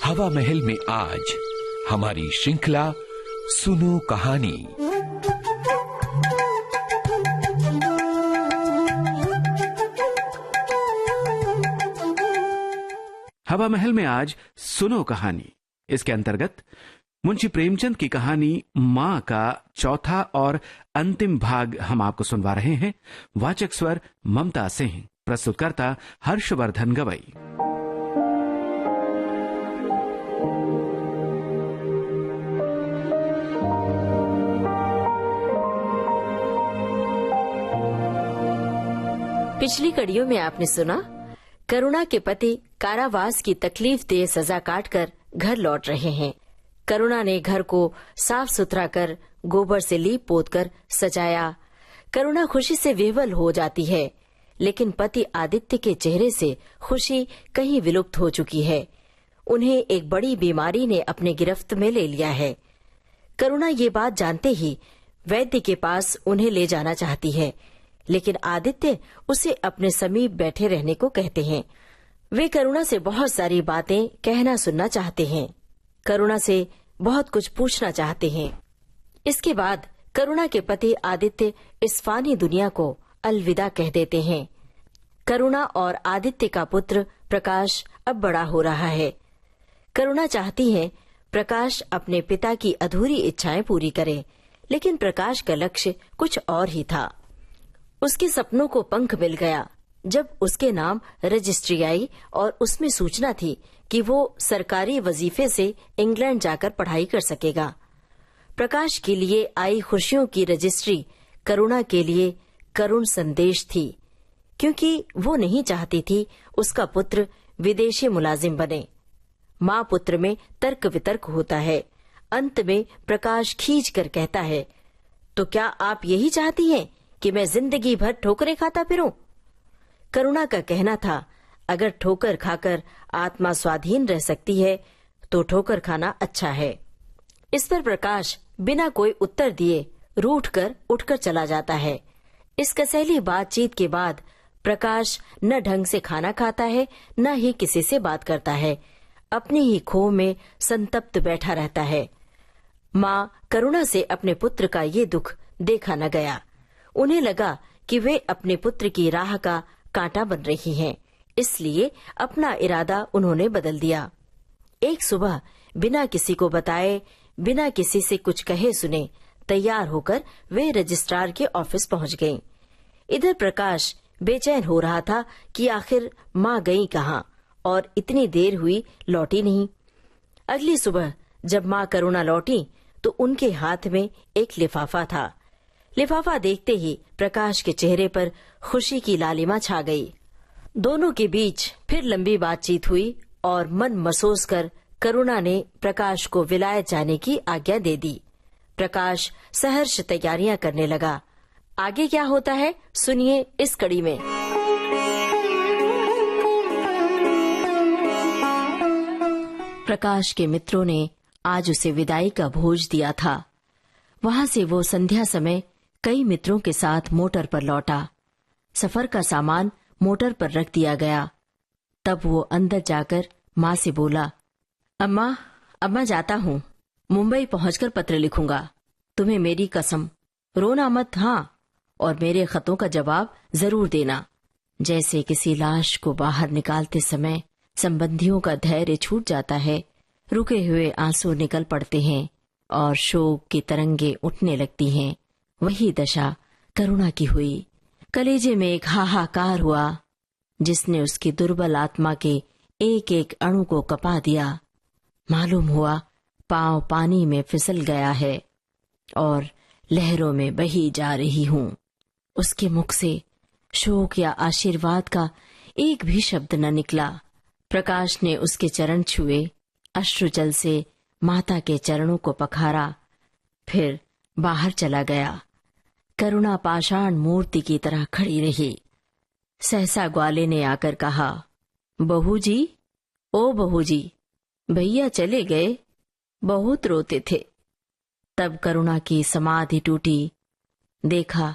हवा महल में आज हमारी श्रृंखला सुनो कहानी। हवा महल में आज सुनो कहानी, इसके अंतर्गत मुंशी प्रेमचंद की कहानी मां का चौथा और अंतिम भाग हम आपको सुनवा रहे हैं। वाचक स्वर ममता सिंह, प्रस्तुतकर्ता हर्षवर्धन गवई। पिछली कड़ियों में आपने सुना, करुणा के पति कारावास की तकलीफ देह सजा काटकर घर लौट रहे हैं। करुणा ने घर को साफ सुथरा कर गोबर से लीप पोत कर सजाया। करुणा खुशी से विह्वल हो जाती है, लेकिन पति आदित्य के चेहरे से खुशी कहीं विलुप्त हो चुकी है। उन्हें एक बड़ी बीमारी ने अपने गिरफ्त में ले लिया है। करुणा ये बात जानते ही वैद्य के पास उन्हें ले जाना चाहती है, लेकिन आदित्य उसे अपने समीप बैठे रहने को कहते हैं। वे करुणा से बहुत सारी बातें कहना सुनना चाहते हैं, करुणा से बहुत कुछ पूछना चाहते हैं। इसके बाद करुणा के पति आदित्य इस फानी दुनिया को अलविदा कह देते हैं। करुणा और आदित्य का पुत्र प्रकाश अब बड़ा हो रहा है। करुणा चाहती है प्रकाश अपने पिता की अधूरी इच्छाएं पूरी करे, लेकिन प्रकाश का लक्ष्य कुछ और ही था। उसके सपनों को पंख मिल गया जब उसके नाम रजिस्ट्री आई और उसमें सूचना थी कि वो सरकारी वजीफे से इंग्लैंड जाकर पढ़ाई कर सकेगा। प्रकाश के लिए आई खुशियों की रजिस्ट्री करुणा के लिए करुण संदेश थी, क्योंकि वो नहीं चाहती थी उसका पुत्र विदेशी मुलाजिम बने। माँ पुत्र में तर्क वितर्क होता है। अंत में प्रकाश खींच कर कहता है, तो क्या आप यही चाहती हैं कि मैं जिंदगी भर ठोकरें खाता फिरूं? करुणा का कहना था, अगर ठोकर खाकर आत्मा स्वाधीन रह सकती है तो ठोकर खाना अच्छा है। इस पर प्रकाश बिना कोई उत्तर दिए रूठकर उठकर चला जाता है। इस कसैली बातचीत के बाद प्रकाश न ढंग से खाना खाता है, न ही किसी से बात करता है। अपनी ही खो में संतप्त बैठा रहता है। माँ करुणा से अपने पुत्र का ये दुख देखा न गया। उन्हें लगा कि वे अपने पुत्र की राह का कांटा बन रही हैं, इसलिए अपना इरादा उन्होंने बदल दिया। एक सुबह बिना किसी को बताए, बिना किसी से कुछ कहे सुने तैयार होकर वे रजिस्ट्रार के ऑफिस पहुंच गईं। इधर प्रकाश बेचैन हो रहा था कि आखिर माँ गई कहाँ और इतनी देर हुई लौटी नहीं। अगली सुबह जब माँ करुणा लौटी तो उनके हाथ में एक लिफाफा था। लिफाफा देखते ही प्रकाश के चेहरे पर खुशी की लालिमा छा गई। दोनों के बीच फिर लंबी बातचीत हुई और मन मसोस कर करुणा ने प्रकाश को विलायत जाने की आज्ञा दे दी। प्रकाश सहर्ष तैयारियां करने लगा। आगे क्या होता है सुनिए इस कड़ी में। प्रकाश के मित्रों ने आज उसे विदाई का भोज दिया था। वहां से वो संध्या समय कई मित्रों के साथ मोटर पर लौटा। सफर का सामान मोटर पर रख दिया गया। तब वो अंदर जाकर माँ से बोला, अम्मा जाता हूँ, मुंबई पहुंचकर पत्र लिखूंगा। तुम्हें मेरी कसम, रोना मत, हाँ, और मेरे खतों का जवाब जरूर देना। जैसे किसी लाश को बाहर निकालते समय संबंधियों का धैर्य छूट जाता है, रुके हुए आंसू निकल पड़ते हैं और शोक की तरंगे उठने लगती हैं, वही दशा करुणा की हुई। कलेजे में एक हाहाकार हुआ जिसने उसकी दुर्बल आत्मा के एक एक अणु को कपा दिया। मालूम हुआ पांव पानी में फिसल गया है और लहरों में बही जा रही हूँ। उसके मुख से शोक या आशीर्वाद का एक भी शब्द न निकला। प्रकाश ने उसके चरण छुए, अश्रुजल से माता के चरणों को पखारा, फिर बाहर चला गया। करुणा पाषाण मूर्ति की तरह खड़ी रही। सहसा ग्वाले ने आकर कहा, बहू जी, ओ बहू जी, भैया चले गए, बहुत रोते थे। तब करुणा की समाधि टूटी। देखा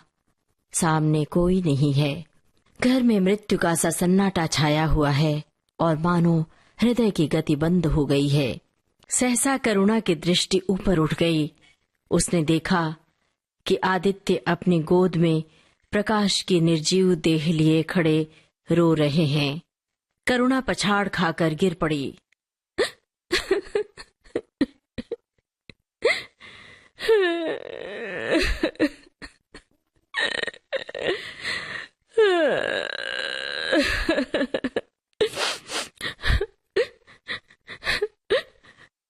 सामने कोई नहीं है। घर में मृत्यु का सा सन्नाटा छाया हुआ है और मानो हृदय की गति बंद हो गई है। सहसा करुणा की दृष्टि ऊपर उठ गई। उसने देखा कि आदित्य अपनी गोद में प्रकाश की निर्जीव देह लिए खड़े रो रहे हैं। करुणा पछाड़ खाकर गिर पड़ी।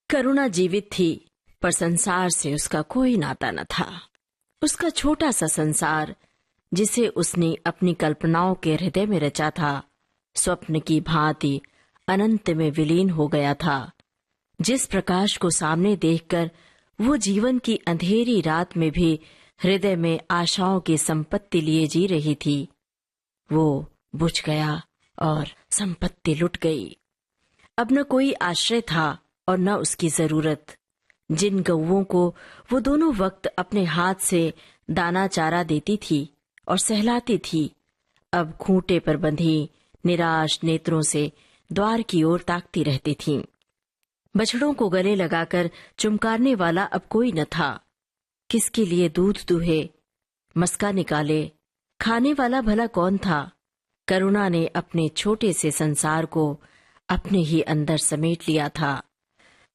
करुणा जीवित थी, पर संसार से उसका कोई नाता न था। उसका छोटा सा संसार, जिसे उसने अपनी कल्पनाओं के हृदय में रचा था, स्वप्न की भांति अनंत में विलीन हो गया था। जिस प्रकाश को सामने देखकर वो जीवन की अंधेरी रात में भी हृदय में आशाओं की संपत्ति लिए जी रही थी, वो बुझ गया और संपत्ति लुट गई। अब न कोई आश्रय था और न उसकी जरूरत। जिन गौओं को वो दोनों वक्त अपने हाथ से दाना चारा देती थी और सहलाती थी, अब खूंटे पर बंधी निराश नेत्रों से द्वार की ओर ताकती रहती थीं। बछड़ों को गले लगाकर चुमकारने वाला अब कोई न था। किसके लिए दूध दूहे, मस्का निकाले, खाने वाला भला कौन था? करुणा ने अपने छोटे से संसार को अपने ही अंदर समेट लिया था।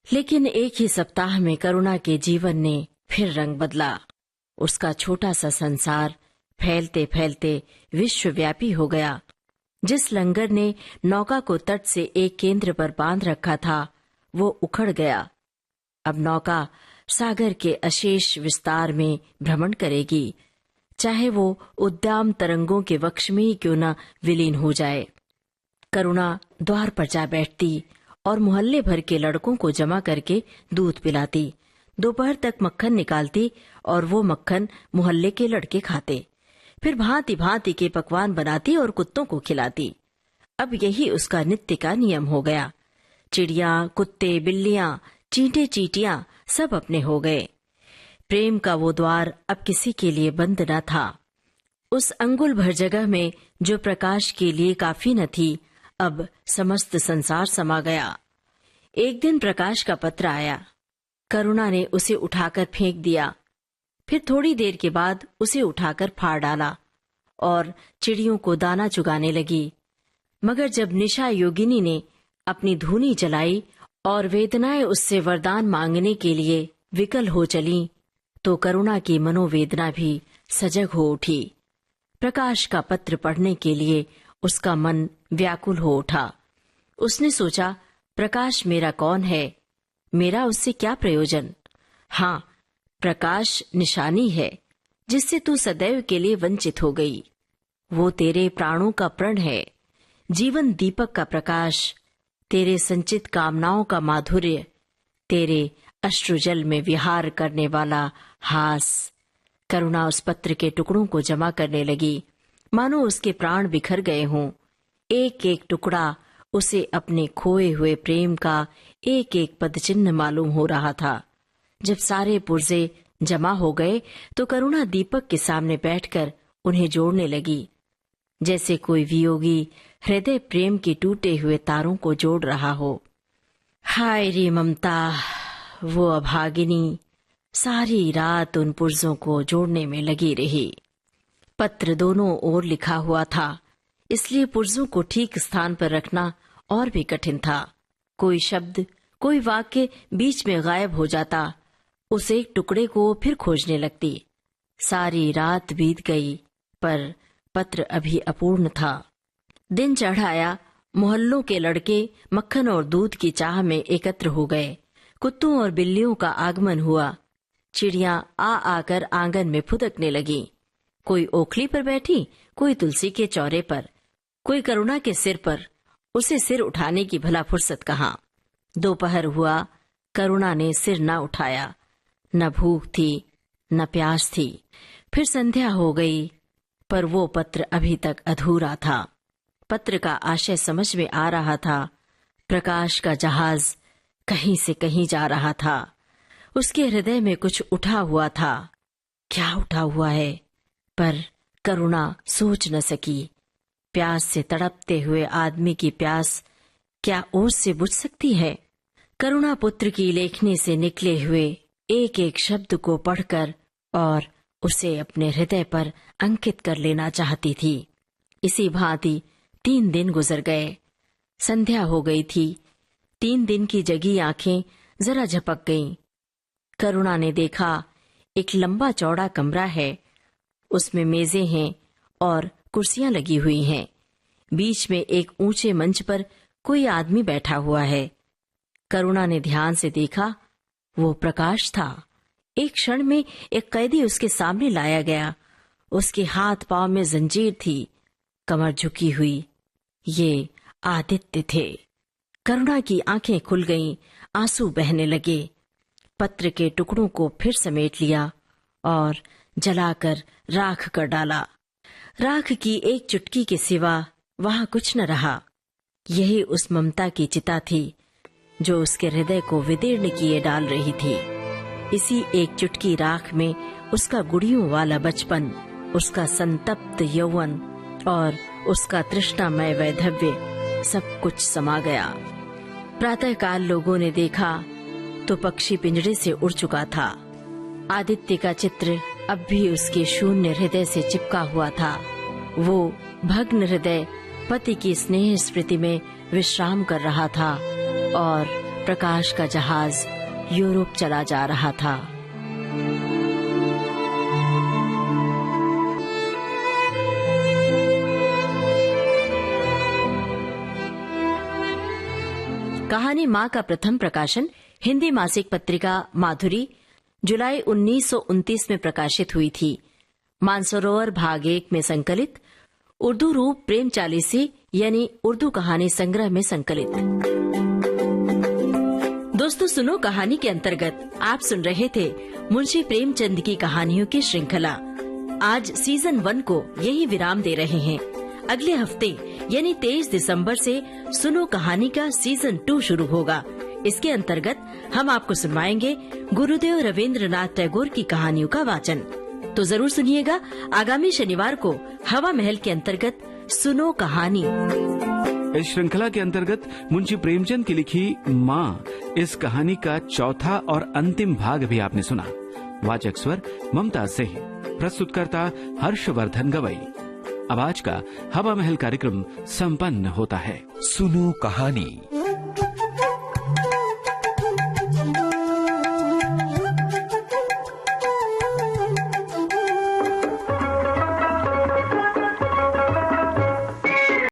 लेकिन एक ही सप्ताह में करुणा के जीवन ने फिर रंग बदला। उसका छोटा सा संसार फैलते फैलते विश्वव्यापी हो गया। जिस लंगर ने नौका को तट से एक केंद्र पर बांध रखा था, वो उखड़ गया। अब नौका सागर के अशेष विस्तार में भ्रमण करेगी, चाहे वो उद्दाम तरंगों के वक्ष में ही क्यों न विलीन हो जाए। करुणा द्वार पर जा बैठती और मोहल्ले भर के लड़कों को जमा करके दूध पिलाती। दोपहर तक मक्खन निकालती और वो मक्खन मोहल्ले के लड़के खाते। फिर भांति भांति के पकवान बनाती और कुत्तों को खिलाती। अब यही उसका नित्य का नियम हो गया। चिड़िया, कुत्ते, बिल्लियां, चींटे चींटियां सब अपने हो गए। प्रेम का वो द्वार अब किसी के लिए बंद न था। उस अंगुल भर जगह में जो प्रकाश के लिए काफी न थी, अब समस्त संसार समा गया। एक दिन प्रकाश का पत्र आया। करुणा ने उसे उठाकर फेंक दिया। फिर थोड़ी देर के बाद उसे उठाकर फाड़ डाला और चिड़ियों को दाना चुगाने लगी। मगर जब निशा योगिनी ने अपनी धूनी जलाई और वेदनाएं उससे वरदान मांगने के लिए विकल हो चली, तो करुणा की मनोवेदना भी सजग हो उठी। प्रकाश का पत्र पढ़ने के लिए उसका मन व्याकुल हो उठा। उसने सोचा, प्रकाश मेरा कौन है? मेरा उससे क्या प्रयोजन? हाँ, प्रकाश निशानी है जिससे तू सदैव के लिए वंचित हो गई। वो तेरे प्राणों का प्रण है, जीवन दीपक का प्रकाश, तेरे संचित कामनाओं का माधुर्य, तेरे अश्रुजल में विहार करने वाला हास। करुणा उस पत्र के टुकड़ों को जमा करने लगी, मानो उसके प्राण बिखर गए हों। एक एक टुकड़ा उसे अपने खोए हुए प्रेम का एक एक पदचिन्ह मालूम हो रहा था। जब सारे पुर्जे जमा हो गए तो करुणा दीपक के सामने बैठकर उन्हें जोड़ने लगी, जैसे कोई वियोगी हृदय प्रेम के टूटे हुए तारों को जोड़ रहा हो। हाय रे ममता, वो अभागिनी सारी रात उन पुर्जों को जोड़ने में लगी रही। पत्र दोनों ओर लिखा हुआ था, इसलिए पुर्जों को ठीक स्थान पर रखना और भी कठिन था। कोई शब्द, कोई वाक्य बीच में गायब हो जाता। उस एक टुकड़े को फिर खोजने लगती। सारी रात बीत गई, पर पत्र अभी अपूर्ण था। दिन चढ़ आया। मोहल्लों के लड़के मक्खन और दूध की चाह में एकत्र हो गए। कुत्तों और बिल्लियों का आगमन हुआ। चिड़ियां आ आकर आंगन में फुदकने लगीं। कोई ओखली पर बैठी, कोई तुलसी के चौरे पर, कोई करुणा के सिर पर। उसे सिर उठाने की भला फुर्सत कहाँ। दोपहर हुआ, करुणा ने सिर न उठाया। न भूख थी, न प्यास थी। फिर संध्या हो गई, पर वो पत्र अभी तक अधूरा था। पत्र का आशय समझ में आ रहा था। प्रकाश का जहाज कहीं से कहीं जा रहा था। उसके हृदय में कुछ उठा हुआ था। क्या उठा हुआ है? पर करुणा सोच न सकी। प्यास से तड़पते हुए आदमी की प्यास क्या ओस से बुझ सकती है? करुणा पुत्र की लेखनी से निकले हुए एक एक शब्द को पढ़कर और उसे अपने हृदय पर अंकित कर लेना चाहती थी। इसी भांति 3 दिन गुजर गए। संध्या हो गई थी। 3 दिन की जगी आंखें जरा झपक गईं। करुणा ने देखा एक लंबा चौड़ा कमरा है। उसमें मेजें हैं और कुर्सियां लगी हुई हैं। बीच में एक ऊंचे मंच पर कोई आदमी बैठा हुआ है। करुणा ने ध्यान से देखा, वो प्रकाश था। एक क्षण में एक कैदी उसके सामने लाया गया। उसके हाथ पांव में जंजीर थी, कमर झुकी हुई। ये आदित्य थे। करुणा की आंखें खुल गईं, आंसू बहने लगे। पत्र के टुकड़ों को फिर समेट लिया और जलाकर राख कर डाला। राख की एक चुटकी के सिवा वहां कुछ न रहा। यही उस ममता की चिता थी जो उसके हृदय को विदीर्ण किए डाल रही थी। इसी एक चुटकी राख में उसका गुड़ियों वाला बचपन, उसका संतप्त यौवन और उसका तृष्णामय वैधव्य सब कुछ समा गया। प्रातःकाल लोगों ने देखा तो पक्षी पिंजरे से उड़ चुका था। आदित्य का चित्र अब भी उसके शून्य हृदय से चिपका हुआ था। वो भग्न हृदय पति की स्नेह स्मृति में विश्राम कर रहा था और प्रकाश का जहाज यूरोप चला जा रहा था। कहानी माँ का प्रथम प्रकाशन हिंदी मासिक पत्रिका माधुरी जुलाई 1929 में प्रकाशित हुई थी। मानसरोवर भाग 1 में संकलित, उर्दू रूप प्रेम चालीसी यानी उर्दू कहानी संग्रह में संकलित। दोस्तों, सुनो कहानी के अंतर्गत आप सुन रहे थे मुंशी प्रेमचंद की कहानियों की श्रृंखला। आज सीजन 1 को यही विराम दे रहे हैं। अगले हफ्ते यानी 23 दिसंबर से सुनो कहानी का सीजन 2 शुरू होगा। इसके अंतर्गत हम आपको सुनवाएंगे गुरुदेव रवींद्रनाथ टैगोर की कहानियों का वाचन। तो जरूर सुनिएगा आगामी शनिवार को हवा महल के अंतर्गत सुनो कहानी। इस श्रृंखला के अंतर्गत मुंशी प्रेमचंद की लिखी माँ इस कहानी का चौथा और अंतिम भाग भी आपने सुना। वाचक स्वर ममता सिंह, प्रस्तुतकर्ता हर्षवर्धन गवई। अब आज का हवा महल कार्यक्रम संपन्न होता है। सुनो कहानी।